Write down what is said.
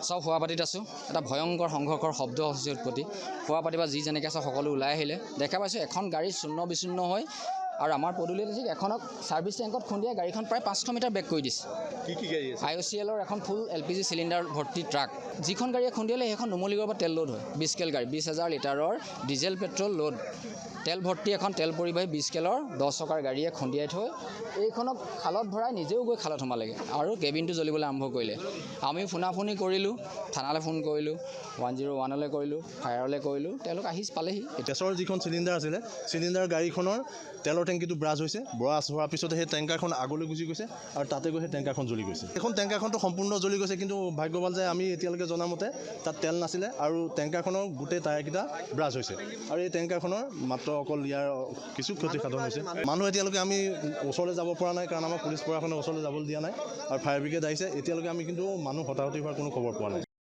সব শুৱাপাতিত আছোঁ। এটা ভয়ংকৰ সংঘৰ্ষৰ শব্দ হৈছে উৎপত্তি। শুৱাপাতি বা যি যেনেকৈ আছে সকলো ওলাই আহিলে। দেখা পাইছোঁ এখন গাড়ী চূৰ্ণ বিচূৰ্ণ হৈ আৰু আমাৰ পদূলিত ঠিক এখনক ছাৰ্ভিচ টেংকত খুন্দিয়াই গাড়ীখন প্ৰায় 500 মিটাৰ বেক কৰি দিছে। কি গাড়ী আছে? IOCLৰ এখন ফুল LPG চিলিণ্ডাৰ ভৰ্তি ট্ৰাক। যিখন গাড়ীয়ে খুন্দিয়ালে সেইখন নুমলীগড়ৰ পৰা তেল লোড হয়। 20 কেল গাড়ী, 20,000 লিটাৰৰ ডিজেল পেট্ৰল লোড। তেল ভৰ্তি এখন তেল পৰিবাহী 20 কেলৰ 10 চকাৰ গাড়ীয়ে খুন্দিয়াই থৈ এইখনক খালত ভৰাই নিজেও গৈ খালত সোমালেগৈ আৰু কেবিনটো জ্বলিবলৈ আৰম্ভ কৰিলে। আমিও ফোনাফোনি কৰিলোঁ, থানালৈ ফোন কৰিলোঁ, 101লৈ কৰিলোঁ, ফায়াৰলৈ কৰিলোঁ, তেওঁলোক আহি পালেহি। গেছৰ যিখন চিলিণ্ডাৰ আছিলে, চিলিণ্ডাৰ গাড়ীখনৰ তেলৰ টেংকিটো ব্ৰাছ হৈছে। ব্ৰাছ হোৱাৰ পিছতে সেই টেংকাৰখন আগলৈ গুচি গৈছে আৰু তাতে গৈ সেই টেংকাৰখন জ্বলি গৈছে। এখন টেংকাৰখনটো সম্পূৰ্ণ জ্বলি গৈছে, কিন্তু ভাগ্য ভাল যে আমি এতিয়ালৈকে জনামতে তাত তেল নাছিলে আৰু টেংকাৰখনৰ গোটেই টায়াৰকেইটা ব্ৰাছ হৈছে আৰু এই টেংকাৰখনৰ মাত্ৰ অকল ইয়াৰ কিছু ক্ষতিসাধন হৈছে। মানুহ এতিয়ালৈকে আমি ওচৰলৈ যাব পৰা নাই, কাৰণ আমাৰ পুলিচ প্ৰশাসনে ওচৰলৈ যাবলৈ দিয়া নাই আৰু ফায়াৰ ব্ৰিগেড আহিছে। এতিয়ালৈকে আমি কিন্তু মানুহ হতাহতি হোৱাৰ কোনো খবৰ পোৱা নাই।